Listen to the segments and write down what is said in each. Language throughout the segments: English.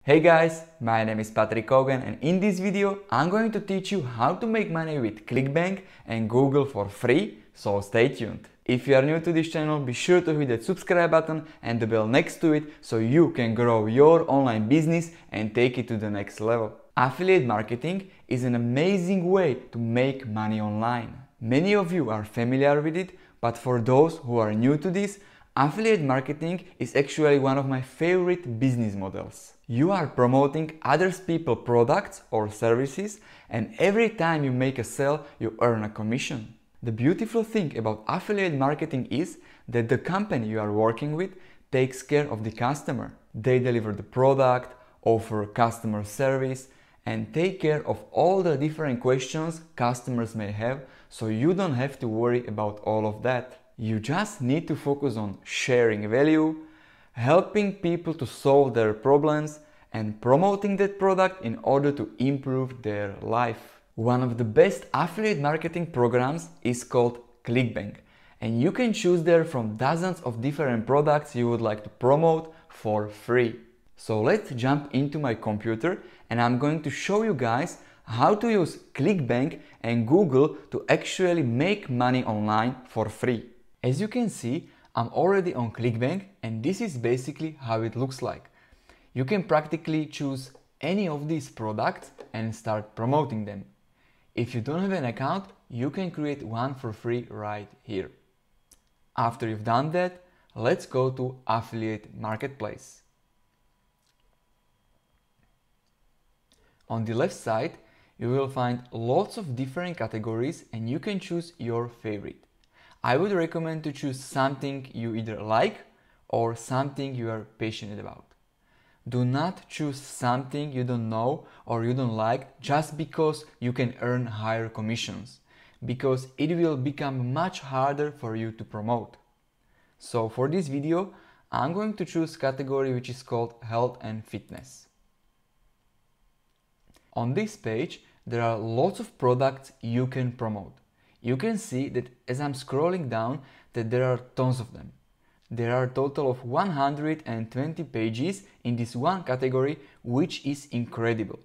Hey guys, my name is Patrick Cogen and in this video I'm going to teach you how to make money with Clickbank and Google for free, so stay tuned. If you are new to this channel, be sure to hit that subscribe button and the bell next to it so you can grow your online business and take it to the next level. Affiliate marketing is an amazing way to make money online. Many of you are familiar with it, but for those who are new to this, affiliate marketing is actually one of my favorite business models. You are promoting other people's products or services, and every time you make a sale, you earn a commission. The beautiful thing about affiliate marketing is that the company you are working with takes care of the customer. They deliver the product, offer customer service, and take care of all the different questions customers may have, so you don't have to worry about all of that. You just need to focus on sharing value, helping people to solve their problems, and promoting that product in order to improve their life. One of the best affiliate marketing programs is called Clickbank, and you can choose there from dozens of different products you would like to promote for free. So let's jump into my computer and I'm going to show you guys how to use Clickbank and Google to actually make money online for free. As you can see, I'm already on Clickbank and this is basically how it looks like. You can practically choose any of these products and start promoting them. If you don't have an account, you can create one for free right here. After you've done that, let's go to Affiliate Marketplace. On the left side, you will find lots of different categories and you can choose your favorite. I would recommend to choose something you either like or something you are passionate about. Do not choose something you don't know or you don't like just because you can earn higher commissions, because it will become much harder for you to promote. So for this video, I'm going to choose category which is called Health and Fitness. On this page, there are lots of products you can promote. You can see that as I'm scrolling down that there are tons of them. There are a total of 120 pages in this one category, which is incredible.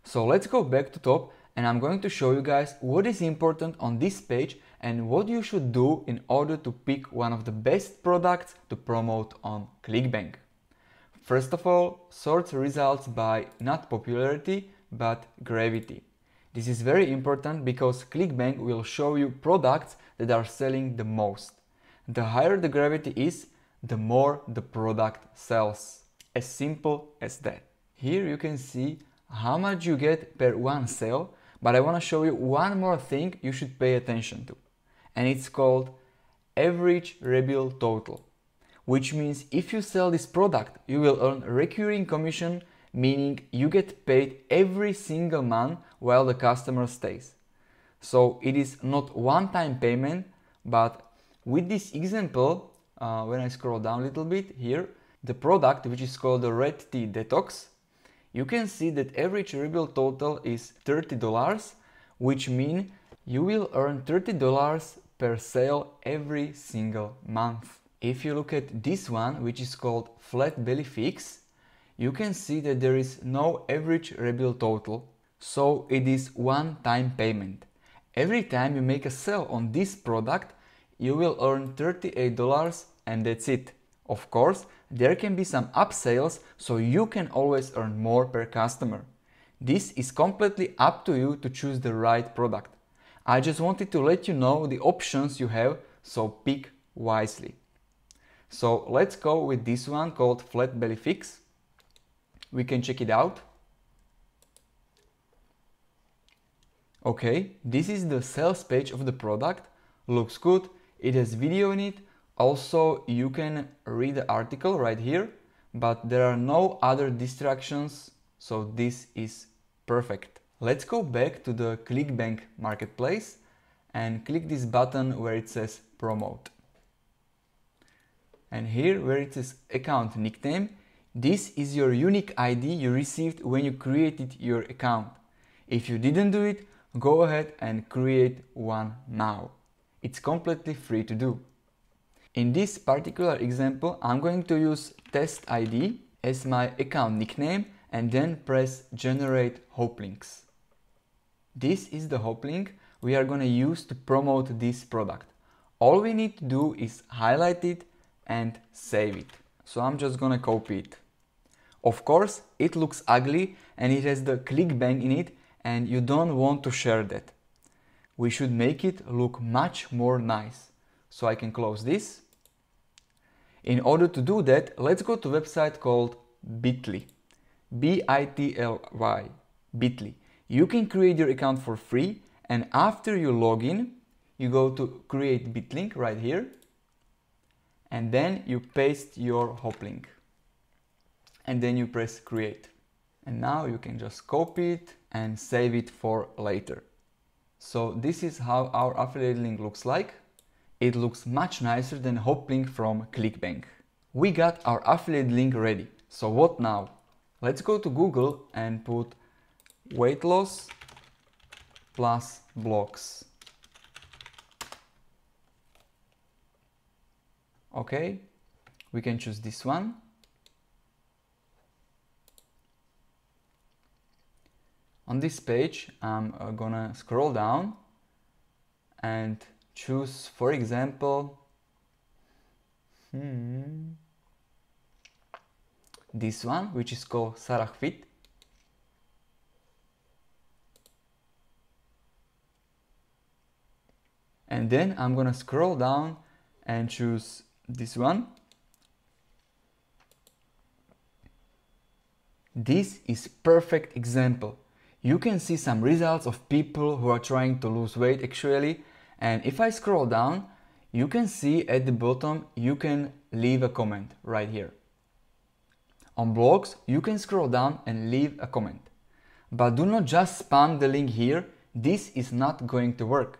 So let's go back to top and I'm going to show you guys what is important on this page and what you should do in order to pick one of the best products to promote on Clickbank. First of all, sort results by not popularity but gravity. This is very important because Clickbank will show you products that are selling the most. The higher the gravity is, the more the product sells. As simple as that. Here you can see how much you get per one sale, but I want to show you one more thing you should pay attention to. And it's called average rebill total, which means if you sell this product, you will earn recurring commission, meaning you get paid every single month while the customer stays. So it is not one-time payment, but with this example, when I scroll down a little bit here, the product which is called the Red Tea Detox, you can see that average rebill total is $30, which means you will earn $30 per sale every single month. If you look at this one, which is called Flat Belly Fix, you can see that there is no average rebill total, so it is one-time payment. Every time you make a sale on this product, you will earn $38 and that's it. Of course, there can be some upsales, so you can always earn more per customer. This is completely up to you to choose the right product. I just wanted to let you know the options you have, so pick wisely. So let's go with this one called Flat Belly Fix. We can check it out. Okay, this is the sales page of the product. Looks good. It has video in it. Also, you can read the article right here, but there are no other distractions, so this is perfect. Let's go back to the Clickbank marketplace and click this button where it says promote. And here where it says account nickname, this is your unique ID you received when you created your account. If you didn't do it, go ahead and create one now. It's completely free to do. In this particular example, I'm going to use test ID as my account nickname and then press generate hope links. This is the hope link we are going to use to promote this product. All we need to do is highlight it and save it. So I'm just going to copy it. Of course, it looks ugly and it has the Clickbank in it, and you don't want to share that. We should make it look much more nice. So I can close this. In order to do that, let's go to a website called Bitly. B-I-T-L-Y. Bitly. You can create your account for free, and after you log in, you go to create Bitlink right here, and then you paste your hop link. And then you press create. And now you can just copy it and save it for later. So this is how our affiliate link looks like. It looks much nicer than hop link from Clickbank. We got our affiliate link ready. So what now? Let's go to Google and put weight loss plus blocks. Okay, we can choose this one. On this page, I'm gonna scroll down and choose, for example, this one, which is called Sarah Fit. And then I'm gonna scroll down and choose this one. This is perfect example. You can see some results of people who are trying to lose weight actually. And if I scroll down, you can see at the bottom, you can leave a comment right here. On blogs, you can scroll down and leave a comment. But do not just spam the link here. This is not going to work.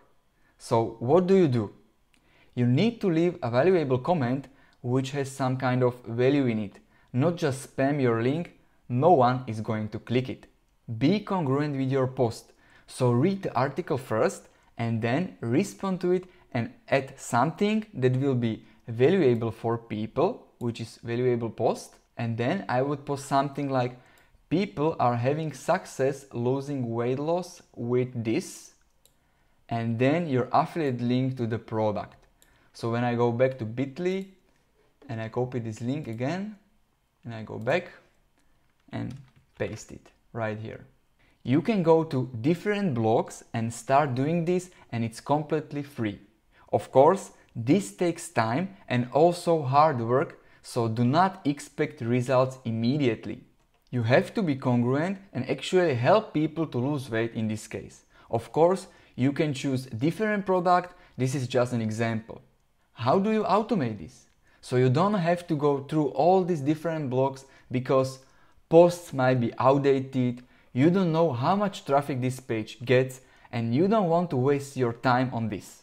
So what do? You need to leave a valuable comment which has some kind of value in it. Not just spam your link. No one is going to click it. Be congruent with your post. So read the article first and then respond to it and add something that will be valuable for people, which is valuable post. And then I would post something like, people are having success losing weight loss with this, and then your affiliate link to the product. So when I go back to Bitly and I copy this link again and I go back and paste it right here. You can go to different blogs and start doing this, and it's completely free. Of course, this takes time and also hard work, so do not expect results immediately. You have to be congruent and actually help people to lose weight in this case. Of course, you can choose different product. This is just an example. How do you automate this? So you don't have to go through all these different blogs because posts might be outdated, you don't know how much traffic this page gets, and you don't want to waste your time on this.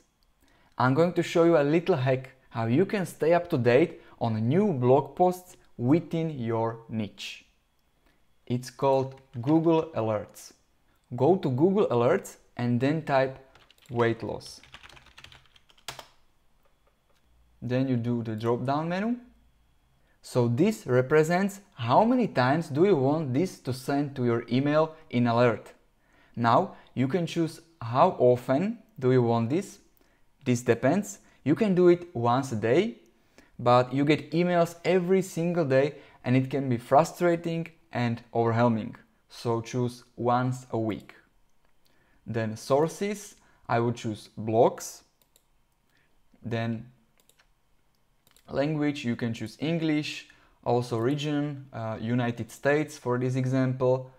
I'm going to show you a little hack how you can stay up to date on new blog posts within your niche. It's called Google Alerts. Go to Google Alerts and then type weight loss. Then you do the drop down menu. So this represents how many times do you want this to send to your email in alert. Now you can choose how often do you want this. This depends. You can do it once a day, but you get emails every single day and it can be frustrating and overwhelming. So choose once a week. Then sources, I would choose blogs. Then language, you can choose English, also region, United States for this example,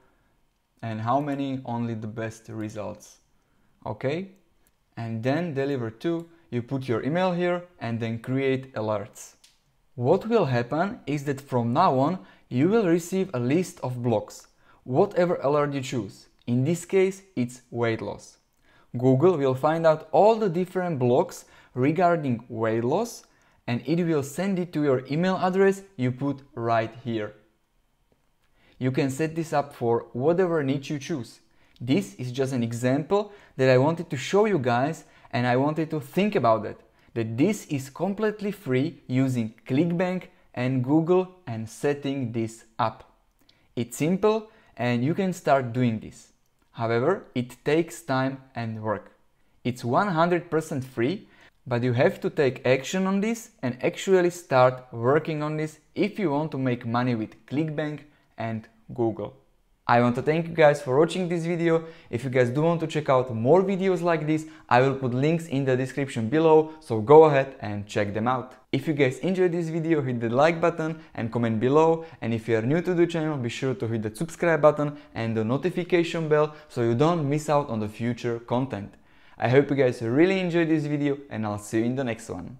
and how many, only the best results. Okay, and then deliver to, you put your email here and then create alerts. What will happen is that from now on you will receive a list of blogs, whatever alert you choose. In this case it's weight loss. Google will find out all the different blogs regarding weight loss, and it will send it to your email address you put right here. You can set this up for whatever niche you choose. This is just an example that I wanted to show you guys, and I wanted to think about it, that this is completely free using Clickbank and Google and setting this up. It's simple and you can start doing this. However, it takes time and work. It's 100% free, but you have to take action on this and actually start working on this if you want to make money with Clickbank and Google. I want to thank you guys for watching this video. If you guys do want to check out more videos like this, I will put links in the description below, so go ahead and check them out. If you guys enjoyed this video, hit the like button and comment below, and if you are new to the channel, be sure to hit the subscribe button and the notification bell so you don't miss out on the future content. I hope you guys really enjoyed this video, and I'll see you in the next one.